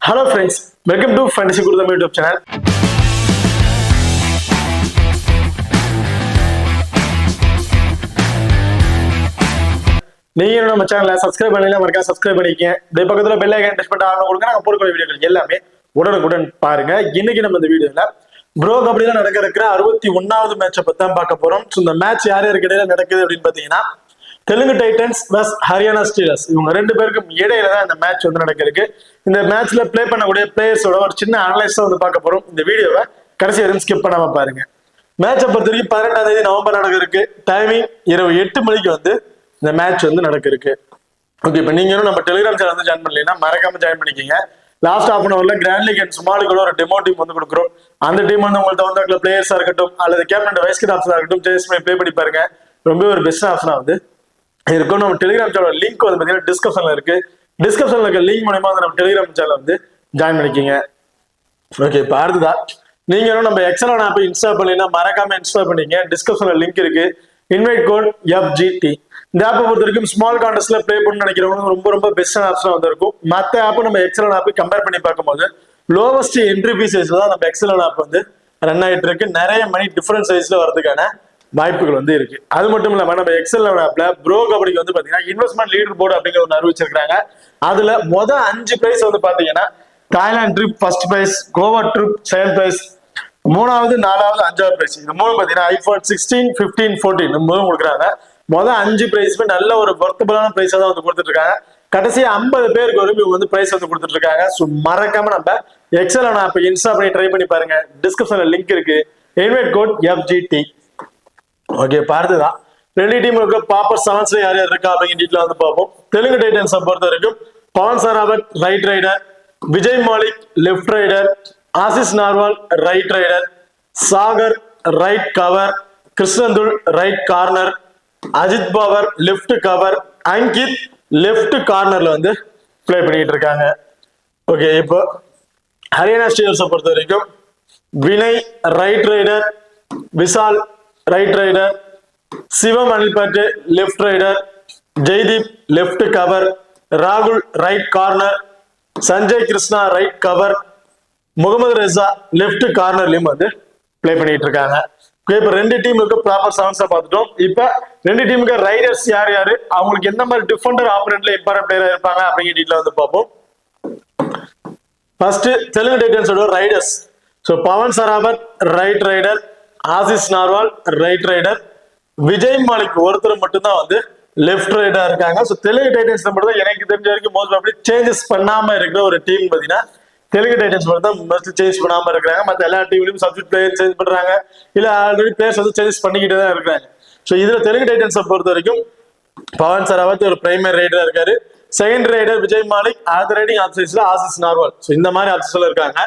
Hello friends, welcome to Fantasy Gurudam YouTube channel. நீங்க நம்ம சேனலை சப்ஸ்கிரைப் பண்ணல மறக்காம சப்ஸ்கிரைப் பண்ணிக்கங்க. இந்த பக்கத்துல பெல் ஐகான் டச் பண்ணி ஆன் கொடுங்க. நாங்க போடுற வீடியோக்கள் எல்லாமே உடனுக்குடன் பாருங்க. இன்னைக்கு நம்ம இந்த வீடியோல ப்ரோ கபடியில நடக்க இருக்கிற 61வது மேட்சை பத்தி தான் பார்க்க போறோம். இந்த மேட்ச் யார் யாருக்கு இடையில நடக்குது அப்படின்னு பாத்தீங்கன்னா Telugu Titans versus Haryana Steelers இவங்க ரெண்டு பேருக்கும் இடையில தான் இந்த மேட்ச் வந்து நடக்கிறதுக்கு. இந்த மேட்ச்ல பிளே பண்ணக்கூடிய பிளேயர்ஸோட ஒரு சின்ன அனலைஸ் வந்து பார்க்க போறோம். இந்த வீடியோவை கடைசி வரைக்கும் ஸ்கிப் பண்ணாம பாருங்க. மேட்சை பொறுத்த வரைக்கும் 18ஆம் தேதி நவம்பர் நடக்க இருக்கு. டைமிங் இரவு 8 மணிக்கு வந்து இந்த மேட்ச் வந்து நடக்க இருக்கு. ஓகே, இப்போ நீங்க நம்ம டெலிகிராம் சேனல் வந்து ஜாயின் பண்ணலைன்னா மறக்காம ஜாயின் பண்ணிக்கோங்க. லாஸ்ட் ஹாஃப் அன் அவர்ல கிராண்ட் லீக் அண்ட் ஸ்மால் லீக்ல ஒரு டெமோ டீம் வந்து கொடுக்குறோம். அந்த டீம் வந்து உங்களுக்கு தகுந்த பிளேயர்ஸா இருக்கட்டும் அல்லது கேப்டன் வைஸ் கேப்டன்ஸா இருக்கட்டும் சேஸ் பண்ணி ப்ளே பண்ணி பாருங்க. ரொம்ப ஒரு பெஸ்ட் ஆப்ஷனா வந்து இருக்கும். நம்ம டெலிகிராம் சேனல் லிங்க் வந்து பாத்தீங்கன்னா டிஸ்கிரிப்ஷன்ல இருக்கு. டிஸ்கிரிப்ஷன்ல இருக்க லிங்க் மூலமா வந்து நம்ம டெலிகிராம் சேனல் வந்து ஜாயின் பண்ணிக்கோங்க. ஓகே, இப்போ அடுத்ததா நீங்க நம்ம எக்ஸல் ஆப் இன்ஸ்டால் பண்ணீங்கன்னா மறக்காம இன்ஸ்டால் பண்ணிக்கங்க. டிஸ்கிரிப்ஷன்ல லிங்க் இருக்கு. Invite code FGT. இந்த ஆப்பை பொறுத்த வரைக்கும் ஸ்மால் கான்டெஸ்ட்ல ப்ளே பண்ணு நினைக்கிறவங்க ரொம்ப பெஸ்ட் ஆப்ஷனா வந்து இருக்கும். மற்ற ஆப் நம்ம எக்ஸல் ஆப் கம்பேர் பண்ணி பார்க்கும்போது லோவஸ்ட் என்ட்ரி ஃபீ சைஸ்ல தான் நம்ம எக்ஸல் ஆப் வந்து ரன் ஆகிட்டு இருக்கு. நிறைய மணி டிஃபரன்ஸ் சைஸ்ல வரதுக்கான வாய்ப்புகள் வந்து இருக்கு. அது மட்டும் இல்லாம நம்ம எக்ஸல் ஆப்ல ப்ரோ கபடிக்கு வந்து பாத்தீங்கன்னா இன்வெஸ்ட்மெண்ட் லீடர் போர்டு அப்படிங்கிற ஒன்று அறிவிச்சிருக்காங்க. அதுல 5 பிரைஸ் வந்து பாத்தீங்கன்னா Thailand trip first prize, Goa trip second prize, 3வது 4வது 5வது பிரைஸ். இந்த மூணு பாத்தீங்கன்னா ஐபோன் 16, 15, 14 இந்த மூணு கொடுக்குறாங்க. 5 பிரைஸ்மே நல்ல ஒரு வர்த்தபலான பிரைஸா தான் வந்து கொடுத்துட்டு இருக்காங்க. கடைசி 50 பேருக்கு வரும் இவங்க வந்து பிரைஸ் வந்து கொடுத்துட்டு இருக்காங்க. ஸோ மறக்காம நம்ம எக்ஸல் ஆப் இன்ஸ்டா பண்ணி ட்ரை பண்ணி பாருங்க. டிஸ்கிரிப்ஷன்ல லிங்க் இருக்கு. Invite code FGT. ஓகே, பார்த்துதான் ரெண்டு டீமுக்கு ப்ராப்பர் செவன்ஸ்ல யார் யார் இருக்கா அப்படிங்கிற டீட்டெயில் வந்து பார்ப்போம். தெலுங்கு டைட்டன்ஸை பொறுத்த வரைக்கும் Pawan Sehrawat right raider, Vijay Malik left raider, Ashish Narwal right raider, Sagar right cover, கிருஷ்ணந்துல் right corner, Ajit Pawar left cover, Ankit left கார்னர்ல வந்து பிளே பண்ணிட்டு இருக்காங்க. ஓகே, இப்போ ஹரியானா ஸ்டீலர்ஸை பொறுத்த வரைக்கும் Vinay right raider, Vishal right raider, Shivam அனில்பட்டு left raider, Jaideep left cover, ராகுல் right corner, Sanjay Krishna right cover, Mohammad Reza left கார்னர்லயும் வந்து பிளே பண்ணிட்டு இருக்காங்க. இப்ப ரெண்டு டீமுக்கு ப்ராப்பர் செவன்ஸா பார்த்துட்டோம். இப்ப ரெண்டு டீமுக்கு ரைடர்ஸ் யார் யாரு, அவங்களுக்கு எந்த மாதிரி டிஃபெண்டர் ஆப்பரேட்ல இம்பார்ட்டன்ட் பிளேயரா இருப்பாங்க அப்படிங்கிற டீட்டெயில் வந்து பார்ப்போம். ஃபர்ஸ்ட் தெலுங்கு டைட்டன்ஸோட raiders. So Pawan Sehrawat right raider, Ashish Narwal right raider, Vijay Malik ஒருத்தர் மட்டும்தான் வந்து லெஃப்ட் ரைடா இருக்காங்க. ஸோ தெலுங்கு டைட்டன்ஸ் மட்டும் தான் எனக்கு தெரிஞ்ச வரைக்கும் மோஸ்ட் ப்ராபப்லி சேஞ்சஸ் பண்ணாம இருக்கிற ஒரு டீம் பார்த்தீங்கன்னா தெலுங்கு டைட்டன்ஸ் மட்டும் தான் மோஸ்ட்லி சேஞ்ச் பண்ணாம இருக்கிறாங்க. மற்ற எல்லா டீம்லயும் சப்ஸ்டிட் பிளேயர் சேஞ்ச் பண்றாங்க, இல்ல ஆல்ரெடி பிளேயர்ஸ் வந்து சேஞ்ச் பண்ணிக்கிட்டே தான் இருக்காங்க. ஸோ இதுல தெலுங்கு டைட்டன்ஸை பொறுத்த வரைக்கும் பவன் சராவத் ஒரு பிரைமரி ரைடரா இருக்காரு. செகண்ட் ரைடர் விஜய் மாலிக், ஆத் ரைடிங் ஆப்ஷன்ஸ்ல ஆசிஸ் நார்வால். ஸோ இந்த மாதிரி ஆப்ஷன்ஸ்ல இருக்காங்க.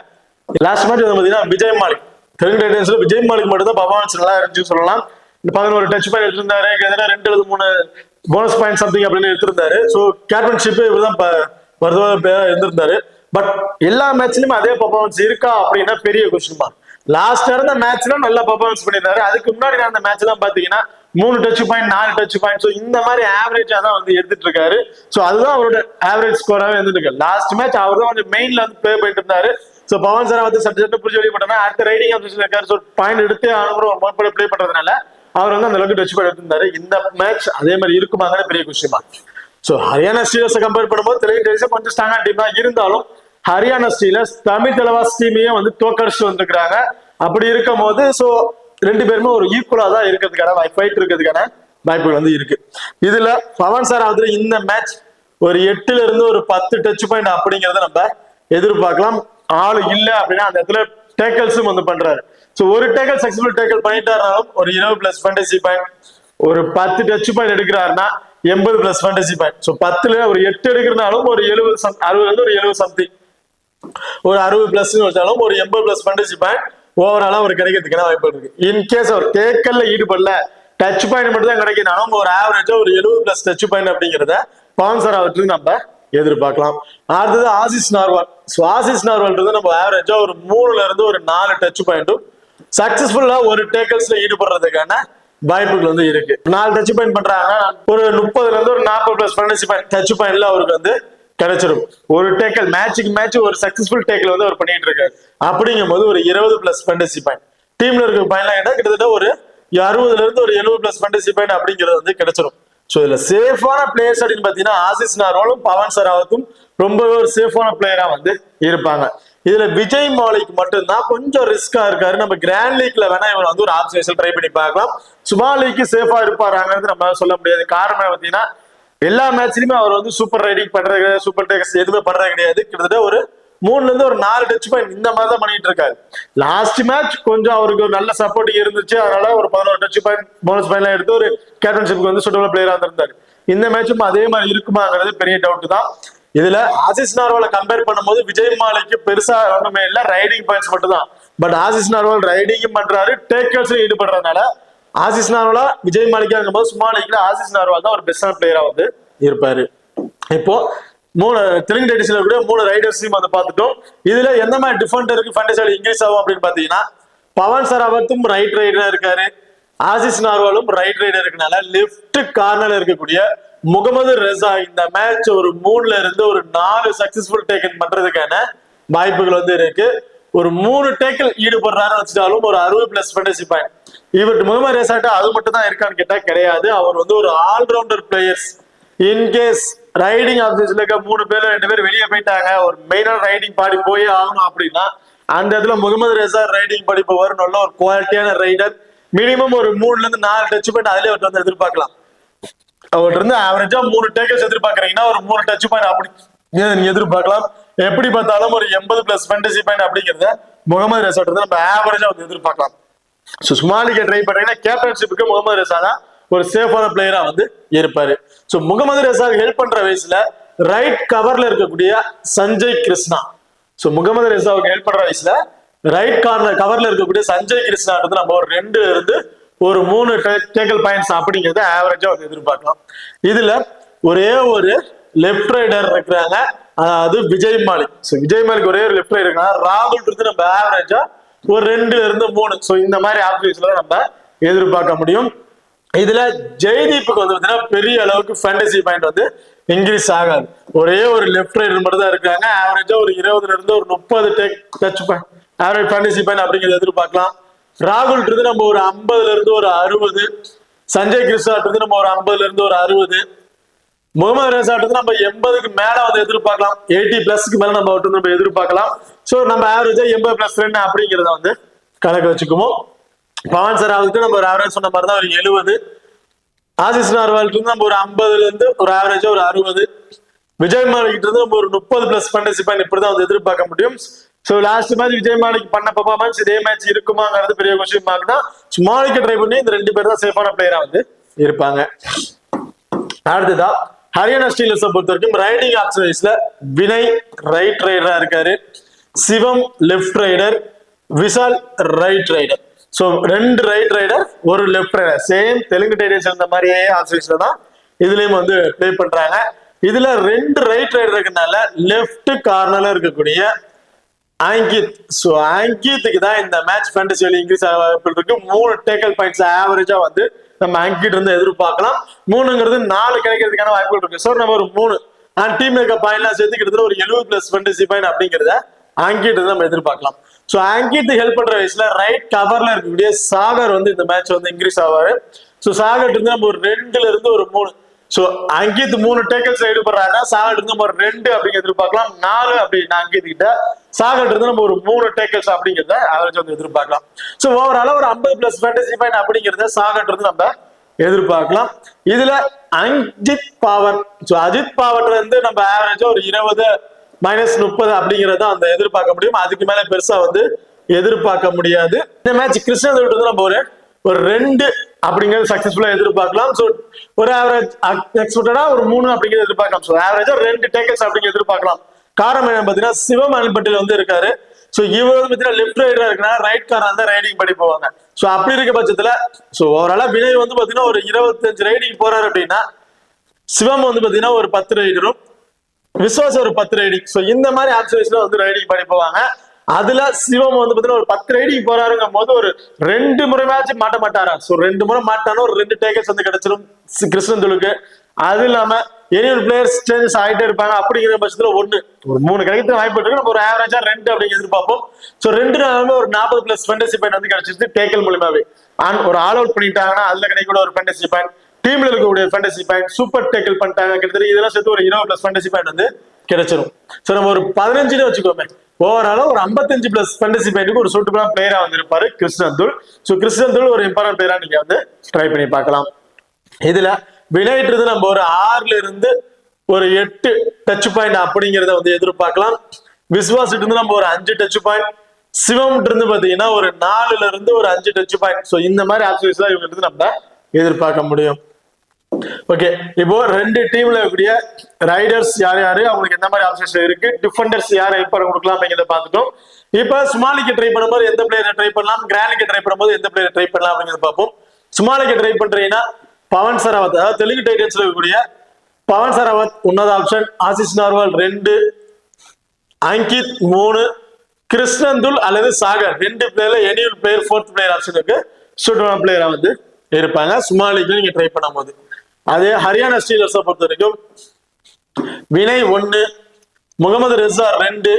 லாஸ்ட் மேட்ச் வந்து பாத்தீங்கன்னா விஜய் மாலிக், தெலுங்கு டைட்டன்ஸ்ல விஜய் மாலிக் மட்டும் தான் பர்ஃபார்மன்ஸ் நல்லா இருந்துச்சுன்னு சொல்லலாம். 11 டச் பாயிண்ட் எடுத்திருந்தாரு, கிட்டத்தட்ட 2 அல்லது 3 போனஸ் பாயிண்ட் சம்திங் அப்படின்னு எடுத்திருந்தாரு. ஸோ கேப்டன்ஷிப் இவர்தான் இருந்திருந்தாரு. பட் எல்லா மேட்ச்லயுமே அதே பர்ஃபார்மன்ஸ் இருக்கா அப்படின்னா பெரிய கொஸ்டின் மார்க். லாஸ்ட் இருந்த மேட்ச்ல நல்லா பர்ஃபார்மன்ஸ் பண்ணியிருந்தாரு. அதுக்கு முன்னாடி அந்த மேட்ச் எல்லாம் பாத்தீங்கன்னா 3 touch point 4 touch point. So இந்த மாதிரி ஆவரேஜா தான் வந்து எடுத்துட்டு இருக்காரு. ஸோ அதுதான் அவரோட ஆவரேஜ் ஸ்கோராவே இருந்திருக்கு. லாஸ்ட் மேட்ச் அவர் தான் கொஞ்சம் மெயின்ல வந்து பிளே பண்ணிட்டு இருந்தாரு. ஸோ பவன் சராவத் சட்டு புரிஞ்சு வெளிப்பட்டா அடுத்த ரைடிங் ஆப்ஷன் இருக்காரு. ஸோ பாயிண்ட் எடுத்து அவங்க பிளே பண்றதுனால அவர் வந்து அந்த அளவுக்கு டச் பாயிண்ட் எடுத்திருந்தாரு. இந்த மேட்ச் அதே மாதிரி இருக்குமாங்க பெரிய கொஸ்டின் மார்க். ஸோ ஹரியானா ஸ்டீலர்ஸை கம்பேர் பண்ணும்போது தெலுங்கு டைட்டன்ஸ் கொஞ்சம் ஸ்ட்ராங்கான டீம் தான். இருந்தாலும் ஹரியானா ஸ்டீலர்ஸ் தமிழ் தலைவாஸ் டீமையும் வந்து தோக்கடிச்சு வந்திருக்கிறாங்க. அப்படி இருக்கும் போது ஸோ ரெண்டு பேருமே ஒரு ஈக்குவலா தான் இருக்கிறதுக்கான ஃபைட் இருக்கிறதுக்கான வாய்ப்புகள் வந்து இருக்கு. இதுல பவன் சராவத் இந்த மேட்ச் ஒரு 8ல இருந்து ஒரு 10 டச் பாயிண்ட் அப்படிங்கறத நம்ம எதிர்பார்க்கலாம். ஆளு இல்ல அப்படின்னா அந்த இடத்துல டேக்கல்ஸும் வந்து பண்றாரு. ஸோ ஒரு டேக்கல் சக்சஸ்ஃபுல் டேக்கல் பண்ணிட்டாருனாலும் ஒரு 20+ ஃபேண்டசி பாயிண்ட், ஒரு 10 டச் பாயிண்ட் எடுக்கிறாருன்னா 80+ ஃபேண்டசி பாயிண்ட். ஸோ 10ல ஒரு 8 எடுக்கிறனாலும் ஒரு 70 சம்திங், ஒரு 60+ வச்சாலும் ஒரு 80+ ஃபேண்டசி பாயிண்ட் ஓவராலா ஒரு கிடைக்கிறதுக்கான வாய்ப்பு இருக்கு. இன்கேஸ் அவர் டேக்கல்ல ஈடுபடல, டச் பாயிண்ட் மட்டும் தான் கிடைக்கிறாலும் ஒரு ஆவரேஜா ஒரு 70+ டச் பாயிண்ட் அப்படிங்கிறத பவன் சராவத் நம்ம எதிர்பார்க்கலாம். அடுத்தது as is Narwal. So as is Narwal நம்ம ஆவரேஜா ஒரு 3ல இருந்து ஒரு 4 டச் பாயிண்ட்டும் சக்சஸ்ஃபுல்லா ஒரு டேக்கல்ஸ்ல ஈடுபடுறதுக்கான வாய்ப்புகள் வந்து இருக்கு. 4 டச் பாயிண்ட் பண்றாங்க, ஒரு 30ல இருந்து ஒரு 40+ ஃபேண்டசி பாயிண்ட் டச் பாயிண்ட்ல அவருக்கு வந்து கிடைச்சிடும். ஒரு டேக்கல் மேட்சுக்கு மேட்ச் ஒரு சக்சஸ்ஃபுல் டேக்கல் வந்து அவர் பண்ணிட்டு இருக்காரு. அப்படிங்கும் போது ஒரு 20+ ஃபேண்டசி பாயிண்ட் டீம்ல இருக்க பாயிண்ட்லாம் கேட்டா கிட்டத்தட்ட ஒரு 60ல இருந்து ஒரு 70+ ஃபேண்டசி பாயிண்ட் அப்படிங்கிறது வந்து கிடைச்சிடும். ஸோ இதுல சேஃபான பிளேயர்ஸ் அப்படின்னு பாத்தீங்கன்னா ஆசிஸ் நார்வாலும் பவன் சராவத்தும் ரொம்பவே ஒரு சேஃபான பிளேயரா வந்து இருப்பாங்க. இதுல விஜய் மாலிக் மட்டும்தான் கொஞ்சம் ரிஸ்கா இருக்காரு. நம்ம கிராண்ட் லீக்ல வேணா இவர் வந்து ஒரு ஆப்ஷன் ட்ரை பண்ணி பார்க்கலாம். சுபான் லீக் சேஃபா இருப்பாராங்கிறது நம்ம சொல்ல முடியாது. காரணம் பாத்தீங்கன்னா எல்லா மேட்ச்லயுமே அவர் வந்து சூப்பர் ரைடிங் பண்றது, சூப்பர் டேக்கர்ஸ் எதுவுமே பண்றது கிடையாது. கிட்டத்தட்ட ஒரு 3ல இருந்து ஒரு 4 டச் பாயிண்ட் இந்த மாதிரி தான் பண்ணிட்டு இருக்காரு. லாஸ்ட் மேட்ச் கொஞ்சம் அவருக்கு ஒரு நல்ல சப்போர்ட்டிங் இருந்துச்சு. அதனால ஒரு 11 டச் பாயிண்ட் போனஸ் பாயிண்ட் எடுத்து ஒரு கேப்டன்ஷிப்க்கு வந்து சூட்டபிள் பிளேயரா இருந்தாரு. இந்த மேட்சும் அதே மாதிரி இருக்குமாங்கிறது பெரிய டவுட் தான். இதுல ஆசிஸ் நார்வால கம்பேர் பண்ணும்போது விஜய் மாலிக்கு பெருசா ஒண்ணுமே இல்ல, ரைடிங் பாயிண்ட்ஸ் மட்டும் தான். பட் ஆசிஸ் நார்வால் ரைடிங்கும் பண்றாரு, டேக்கர்ஸ்லயும் ஈடுபடுறதுனால ஆசிஸ் நார்வாலா விஜய் மாலிக்கா இருக்கும்போது சுமான் லீக்ல ஆசிஸ் நார்வால் தான் ஒரு பெஸ்டான பிளேயரா வந்து இருப்பாரு. இப்போ 3 தெலுங்கு டைட்டிஸ்ல கூட 3 ரைடர்ஸையும் வந்து பார்த்துட்டோம். இதுல எந்த மாதிரி டிஃபெண்டருக்கு ஃபேண்டசி இன்க்ரீஸ் ஆகும் அப்படின்னு பாத்தீங்கன்னா பவன் சராவத்தும் ரைட் ரைடரா இருக்காரு, ஆசிஸ் நார்வாலும் ரைட் ரைடர் இருக்கனால லெஃப்ட் கார்னர்ல இருக்கக்கூடிய முகமது ரெசா இந்த மேட்ச் ஒரு 3ல இருந்து ஒரு 4 சக்சஸ்ஃபுல் டேக்கன் பண்றதுக்கான வாய்ப்புகள் வந்து இருக்கு. ஒரு 3 டேக்கில் ஈடுபடுறாருன்னு வச்சுட்டாலும் ஒரு 60+ ஃபேண்டசி பாயிண்ட். இவர் முகமது ரெசாட்டா அது மட்டும் தான் இருக்கான்னு கேட்டா கிடையாது. அவர் வந்து ஒரு ஆல்ரவுண்டர் பிளேயர்ஸ். இன்கேஸ் ரைடிங் ஆப்ஷன்ஸ்ல இருக்க 3 பேர் 2 பேர் வெளியே போயிட்டாங்க, ஒரு மெயினான ரைடிங் பாடி போய் ஆகணும் அப்படின்னா அந்த இடத்துல முகமது ரெசா ரைடிங் பாடி போவார். நல்ல ஒரு குவாலிட்டியான ரைடர். மினிமம் ஒரு 3ல இருந்து 4 டச் பாயிண்ட் அதுலயே அவர் வந்து எதிர்பார்க்கலாம். அவர்கிட்ட இருந்து ஆவரேஜா 3 டேக்கர்ஸ் எதிர்பார்க்கறீங்கன்னா ஒரு 3 டச் பாயிண்ட் அப்படி நீங்க எதிர்பார்க்கலாம். எப்படி பார்த்தாலும் ஒரு 80+ ஃபேண்டசி பாயிண்ட் அப்படிங்கறத முகமது ரெசா வந்து நம்ம ஆவரேஜா வந்து எதிர்பார்க்கலாம். ஸோ சுமான் லீக் ட்ரை பண்றீங்கன்னா கேப்டன்ஷிப்புக்கு முகமது ரெசா தான் ஒரு சேஃபான பிளேயரா வந்து இருப்பாரு. ஸோ முகமது ரெசா ஹெல்ப் பண்ற வயசுல ரைட் கவர்ல இருக்கக்கூடிய சஞ்சய் கிருஷ்ணா, ஸோ முகமது ரெசாவுக்கு ஹெல்ப் பண்ற வயசுல ரைட் கார்னர் கவர்ல இருக்கக்கூடிய சஞ்சய் கிருஷ்ணா நம்ம ஒரு 2ல இருந்து ஒரு 3 டேக்கல் பாயிண்ட்ஸ் அப்படிங்கறத ஆவரேஜா வந்து எதிர்பார்க்கலாம். இதுல ஒரே ஒரு லெப்ட் ரைடர் இருக்கிறாங்க, அதாவது விஜய் மாலிக். ஸோ விஜய் மாலிக் ஒரே ஒரு லெப்ட் ரைடர் இருக்காங்க. ராகுல் இருந்து நம்ம ஆவரேஜா ஒரு 2ல இருந்து 3. ஸோ இந்த மாதிரி ஆப்ஷன்ஸ்ல நம்ம எதிர்பார்க்க முடியும். இதுல ஜெய்தீப்புக்கு வந்து பாத்தீங்கன்னா பெரிய அளவுக்கு ஃபேண்டசி பாயிண்ட் வந்து இன்க்ரீஸ் ஆகாது. ஒரே ஒரு லெப்ட் ரைடர் மட்டும் தான் இருக்காங்க. ஆவரேஜா ஒரு 20ல இருந்து ஒரு 30 touch point average fantasy point அப்படிங்கிறத எதிர்பார்க்கலாம். ராகுல் இருந்து நம்ம ஒரு 50ல இருந்து ஒரு 60, சஞ்சய் கிருஷ்ணா இருந்து நம்ம ஒரு 50ல இருந்து ஒரு 60, முகமது ரெசா நம்ம 80க்கு மேல வந்து எதிர்பார்க்கலாம். 80+ மேல நம்ம எதிர்பார்க்கலாம். சோ நம்ம ஆவரேஜா 80+2 அப்படிங்கிறத வந்து கணக்கு வச்சுக்குவோம். பவன் சராவுக்கு நம்ம ஒரு ஆவரேஜ் சொன்ன மாதிரி தான் ஒரு 70, ஆசிஸ் நார்வாலுக்கு நம்ம ஒரு 50ல இருந்து ஒரு ஆவரேஜா ஒரு 60, விஜய் மாலிக் இருந்து நம்ம ஒரு 30+ ஃபேண்டசி பாயிண்ட் இப்படிதான் வந்து எதிர்பார்க்க முடியும். So last match Vijay Malik பண்ண பெர்ஃபார்மன்ஸ் இதே மேட்ச் இருக்குமாங்கிறது பெரிய கொஸ்டின் மார்க் தான். சுமாலிக்கு ட்ரை பண்ணி இந்த 2 பேர் தான் சேஃபான பிளேயரா வந்து இருப்பாங்க. அடுத்ததா ஹரியானா ஸ்டீலர்ஸை பொறுத்த வரைக்கும் ரைடிங் ஆப்ஷன்ஸ்ல வினய் ரைட் ரைடரா இருக்காரு, Shivam left raider, Vishal right raider. So 2 right raider ஒரு left raider, same Telugu Titans அந்த மாதிரியே ஆப்ஷன்ஸ்ல தான் இதுலயும் வந்து பிளே பண்றாங்க. இதுல 2 ரைட் ரைடர் இருக்கனால லெஃப்ட் கார்னர்ல இருக்கக்கூடிய அங்கித், சோ அங்கித்துக்கு தான் இந்த மேட்ச் ஃபேண்டசி இன்க்ரீஸ் ஆகிருக்கு. 3 டேக்கல் பாயிண்ட்ஸ் ஆவரேஜா வந்து நம்ம அங்கிட் இருந்து எதிர்பார்க்கலாம். 3ங்கிறது 4 கிடைக்கிறதுக்கான வாய்ப்புகள் இருக்கு. சோ நம்ம ஒரு 3 டீம் இருக்க பாயிண்ட்லாம் சேர்த்து கிட்டத்தட்ட ஒரு 70+ ஃபேண்டசி பாயிண்ட் அப்படிங்கிறத அங்கிட் நம்ம எதிர்பார்க்கலாம். சோ அங்கிட் ஹெல்ப் பண்ற வயசுல ரைட் கவர்ல இருக்கக்கூடிய சாகர் வந்து இந்த மேட்ச் வந்து இன்க்ரீஸ் ஆவாரு. சோ சாகர் இருந்து நம்ம ஒரு 2ல இருந்து ஒரு 3. சோ அங்கித் 3 டேக்கல்ஸ் ஈடுபடுறாங்க, சாகர் இருந்து நம்ம ஒரு 2 அப்படிங்க எதிர்பார்க்கலாம். 4 அப்படின்னா அங்கித் கிட்ட, சாகர் இருந்து நம்ம ஒரு 3 டேக்கல்ஸ் அப்படிங்கிறத ஆவரேஜ் வந்து எதிர்பார்க்கலாம். சோ ஓவரால ஒரு 50+ ஃபேண்டசி பாயிண்ட் அப்படிங்கிறத சாகர் இருந்து நம்ம எதிர்பார்க்கலாம். இதுல அஜித் பவர், சோ அஜித் பவர்ல இருந்து நம்ம ஆவரேஜா ஒரு 20 -30 அப்படிங்கறத அந்த எதிர்பார்க்க முடியும். அதுக்கு மேல பெருசா வந்து எதிர்பார்க்க முடியாது. இந்த மேட்ச் கிருஷ்ணா நம்ம ஒரு 2 அப்படிங்கிறது சக்சஸ்ஃபுல்லா எதிர்பார்க்கலாம். சோ ஒரு ஆவரேஜ் எக்ஸ்பெக்டடா ஒரு 3 அப்படிங்கிறது எதிர்பார்க்கலாம். சோ ஆவரேஜா 2 டேக்கல்ஸ் அப்படிங்க எதிர்பார்க்கலாம். காரணம் என்ன பாத்தீங்கன்னா சிவம் அல்பட்டில் வந்து இருக்காரு. சோ இவர் வந்து பாத்தீங்கன்னா லெஃப்ட் ரைடரா இருக்குன்னா ரைட் கார்னர் தான் ரைடிங் பண்ணி போவாங்க. சோ அப்படி இருக்க பட்சத்துல சோ ஓவராலா வினய் வந்து பாத்தீங்கன்னா ஒரு 25 ரைடிங் போறாரு அப்படின்னா சிவம் வந்து பாத்தீங்கன்னா ஒரு 10 ரைடரும், விஸ்வாஸ் ஒரு 10 ரைடிங். சோ இந்த மாதிரி ஆப்ஷன்ஸ்ல வந்து ரைடிங் பண்ணி போவாங்க. அதுல சிவம் வந்து பாத்தீங்கன்னா ஒரு 10 ரைடிங் போறாருங்கும் போது ஒரு 2 முறை மேட்ச் மாட்ட மாட்டாரா. சோ 2 முறை மாட்டானோ ஒரு 2 டேக்கல்ஸ் வந்து கிடைச்சிடும் கிருஷ்ணந்துலுக்கு. அது இல்லாம எனி ஒரு பிளேயர்ஸ் சேஞ்சஸ் ஆகிட்டே இருப்பாங்க. அப்படிங்கிற பட்சத்துல ஒரு 3 கிடைக்கிறது வாய்ப்பு இருக்கு. நம்ம ஒரு ஆவரேஜா 2 அப்படிங்க எதிர்பார்ப்போம். ஸோ 2 ஒரு 40+ ஃபேண்டசி பாயிண்ட் வந்து கிடைச்சிருச்சு டேக்கல் மூலியமாவே. ஒரு ஆல் அவுட் பண்ணிட்டாங்கன்னா அதுல கிடைக்கக்கூடிய ஒரு ஃபேண்டசி பாயிண்ட், டீம்ல இருக்கக்கூடிய ஃபேண்டசி பாயிண்ட், சூப்பர் டேக்கல் பண்ணிட்டாங்க கிட்டத்தட்ட இதெல்லாம் சேர்த்து ஒரு 20+ ஃபேண்டசி பாயிண்ட் வந்து கிடைச்சிரும். ஸோ நம்ம ஒரு 15 வச்சுக்கோமே, ஓவரால ஒரு 55+ ஃபேண்டசி பாயிண்ட்டுக்கு ஒரு சூட்டபிளான பிளேயரா வந்து இருப்பாரு கிருஷ்ணந்துல். ஸோ கிருஷ்ணந்துல் ஒரு இம்பார்ட்டன்ட் பிளேயரா நீங்க வந்து ட்ரை பண்ணி பார்க்கலாம். இதுல விளையாடுறது நம்ம ஒரு 6ல இருந்து ஒரு 8 டச் பாயிண்ட் அப்படிங்கிறத வந்து எதிர்பார்க்கலாம். விஸ்வாசிட்டு இருந்து நம்ம ஒரு 5 டச் பாயிண்ட், சிவம் இருந்து பாத்தீங்கன்னா ஒரு 4ல இருந்து ஒரு 5 டச் பாயிண்ட். ஸோ இந்த மாதிரி ஆப்ஷன்ஸ் தான் இவங்க இருந்து நம்ம எதிர்பார்க்க முடியும். ஓகே, இப்போ 2 டீம்ல இருக்கக்கூடிய ரைடர்ஸ் யார் யாரு, அவங்களுக்கு எந்த மாதிரி ஆப்ஷன்ஸ் இருக்கு, டிஃபெண்டர்ஸ் யாரை எப்ப கொடுக்கலாம் அப்படிங்கிறத பார்த்துட்டோம். இப்ப சுமாலிக்கு ட்ரை பண்ணும்போது எந்த பிளேயரை ட்ரை பண்ணலாம், கிராண்டிக்கு ட்ரை பண்ணும்போது எந்த பிளேயரை ட்ரை பண்ணலாம் அப்படிங்கிறத பார்ப்போம். சுமாலிக்கு ட்ரை பண்றீங்கன்னா பவன் சரவத், அதாவது தெலுங்கு டைட்டன்ஸ்ல இருக்கக்கூடிய பவன் சரவத் உன்னத ஆப்ஷன். ஆசிஸ் நார்வால் 2, அங்கித் 3, கிருஷ்ணந்துல் அல்லது சாகர் 2 பிளேயர்ல எனி ஒரு பிளேயர் 4th பிளேயர் ஆப்ஷனுக்கு சூட்டபிளான பிளேயரா வந்து இருப்பாங்க சுமாலிக்கு நீங்க ட்ரை பண்ணும் போது. அதே ஹரியானா ஸ்டீலர்ஸை பொறுத்த வரைக்கும் வினய் 1, முகமது ரெசா 2,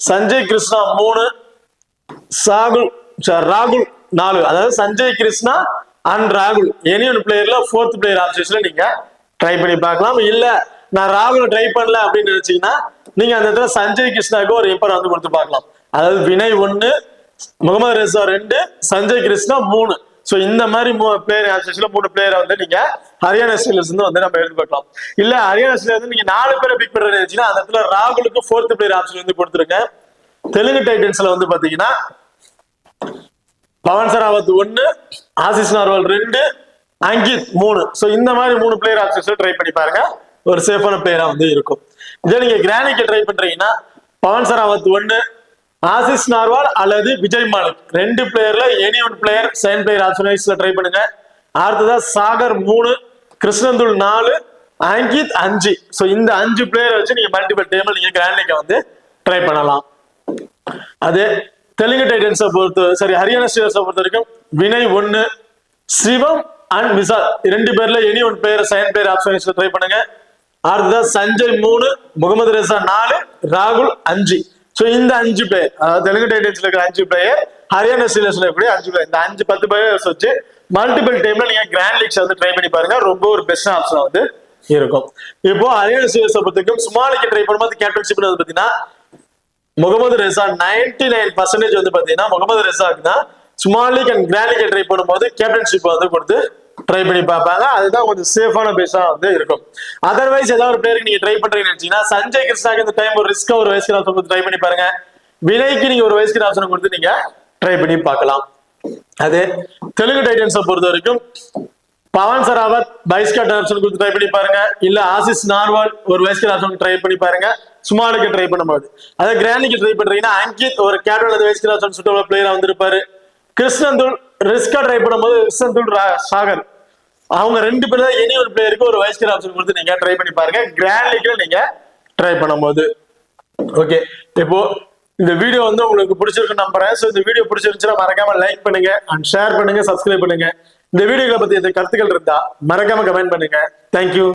சஞ்சய் கிருஷ்ணா 3, ராகுல் 4. அதாவது சஞ்சய் கிருஷ்ணா அண்ட் ராகுல் எனி ஒரு பிளேயர்ல 4th பிளேயர் ஆப்ஷன்ஸ்ல நீங்க ட்ரை பண்ணி பார்க்கலாம். இல்ல நான் ராகுல் ட்ரை பண்ணல அப்படின்னு நினைச்சீங்கன்னா நீங்க அந்த இடத்துல சஞ்சய் கிருஷ்ணாவுக்கு ஒரு எப்பர் வந்து கொடுத்து பார்க்கலாம். அதாவது வினய் 1, முகமது ரெசா 2, சஞ்சய் கிருஷ்ணா 3. ஸோ இந்த மாதிரி பிளேயர் ஆப்ஷன்ஸ்ல 3 பிளேயரை வந்து நீங்க ஹரியானா ஸ்டீலர்ஸ் வந்து நம்ம எதிர்பார்க்கலாம். இல்ல ஹரியானா ஸ்டீலர்ஸ் வந்து நீங்க 4 பேரை பிக் பண்றது நினைச்சீங்கன்னா அந்த இடத்துல ராகுலுக்கு 4th பிளேயர் ஆப்ஷன் வந்து கொடுத்துருங்க. தெலுங்கு டைட்டன்ஸ்ல வந்து பாத்தீங்கன்னா பவன் சராவத் 1, ஆசிஸ் நார்வால் 2, அங்கித் 3. ஸோ இந்த மாதிரி 3 பிளேயர் ஆப்ஷன்ஸ் ட்ரை பண்ணி பாருங்க, ஒரு சேஃபான பிளேயரா வந்து இருக்கும். இதே நீங்க கிராண்டிக்கு ட்ரை பண்றீங்கன்னா பவன் சராவத் 1, ஆசிஸ் நார்வால் அல்லது விஜய் மாலிக் 2 பிளேயர்ல எனி ஒன் பிளேயர் 7 பிளேயர் ஆப்ஷன்ஸ்ல ட்ரை பண்ணுங்க. அடுத்ததா சாகர் 3, கிருஷ்ணந்துல் 4, அங்கித் 5. ஸோ இந்த 5 பிளேயர் வச்சு நீங்க மல்டிபிள் டேபிள் நீங்க கிராண்டிக்கு வந்து ட்ரை பண்ணலாம். அதே தெலுங்கு டைட்டன்ஸை ஹரியானா ஸ்டீலர்ஸை பொறுத்த வரைக்கும் வினய் 1, சிவம் அண்ட் விசால் 2 பேர்ல எனி ஒன் பிளேயர் 7 பிளேயர் ஆப்ஷன்ஸ்ல ட்ரை பண்ணுங்க. அடுத்ததா சஞ்சய் 3, முகமது ரெசா 4, ராகுல் 5. ஸோ இந்த 5 பிளேயர், அதாவது தெலுங்கு டைட்டன்ஸ்ல இருக்கிற 5 பிளேயர், ஹரியானா ஸ்டீலர்ஸ்ல இருக்கக்கூடிய 5 பிளேயர், இந்த 10 பிளேயர்ஸ் வச்சு மல்டிபிள் டைம்ல நீங்க கிராண்ட் லீக்ஸ் வந்து ட்ரை பண்ணி பாருங்க, ரொம்ப ஒரு பெஸ்ட் ஆப்ஷன் வந்து இருக்கும். இப்போ ஹரியானா ஸ்டீலர்ஸை பொறுத்தவரைக்கும் சுமாலிக்கு ட்ரை பண்ணும்போது கேப்டன்ஷிப் வந்து பாத்தீங்கன்னா முகமது ரெசா 99% வந்து பாத்தீங்கன்னா முகமது ரெசாக்கு தான் சுமாலிக் அண்ட் கிராண்டிக்கு ட்ரை பண்ணும்போது கேப்டன்ஷிப் வந்து கொடுத்து ட்ரை பண்ணி பார்ப்பாங்க. அதுதான் கொஞ்சம் சேஃபான பேஸா வந்து இருக்கும். அதர்வைஸ் ஏதாவது ஒரு பிளேயருக்கு நீங்க ட்ரை பண்றீங்கன்னு நினைச்சீங்கன்னா சஞ்சய் கிருஷ்ணாக்கு இந்த டைம் ஒரு ரிஸ்கா ஒரு வயசுக்கு ஆப்ஷன் கொடுத்து ட்ரை பண்ணி பாருங்க. வினய்க்கு நீங்க ஒரு வயசுக்கு ஆப்ஷன் கொடுத்து நீங்க ட்ரை பண்ணி பார்க்கலாம். அதே தெலுங்கு டைட்டன்ஸை பொறுத்த வரைக்கும் பவன் சராவத் வைஸ்காட் ஆப்ஷன் கொடுத்து ட்ரை பண்ணி பாருங்க. இல்ல ஆசிஸ் நார்வால் ஒரு வைஸ்காட் ஆப்ஷன் ட்ரை பண்ணி பாருங்க சுமாலுக்கு ட்ரை பண்ணும்போது. அதே கிராண்டிக்கு ட்ரை பண்றீங்கன்னா அங்கித் ஒரு கேப்டன் அல்லது வைஸ்காட் ஆப்ஷன் சூட்டபிள் பிளேயரா வந்திருப்பாரு. கிருஷ்ணந்துல் ரிஸ்கா ட்ரை பண்ணும்போது கிருஷ்ணந்துல் சாகர் அவங்க 2 பேர் தான் எனி ஒரு பிளேயருக்கு ஒரு வைஸ்காட் ஆப்ஷன் கொடுத்து நீங்க ட்ரை பண்ணி பாருங்க கிராண்ட் லீக்ல நீங்க ட்ரை பண்ணும்போது. ஓகே, இப்போ இந்த வீடியோ வந்து உங்களுக்கு பிடிச்சிருக்கு நம்புறேன். ஸோ இந்த வீடியோ பிடிச்சிருந்துச்சுன்னா மறக்காம லைக் பண்ணுங்க அண்ட் ஷேர் பண்ணுங்க, சப்ஸ்கிரைப் பண்ணுங்க. இந்த வீடியோவை பத்தி எந்த கருத்துக்கள் இருந்தா மறக்காம கமெண்ட் பண்ணுங்க. தேங்க்யூ.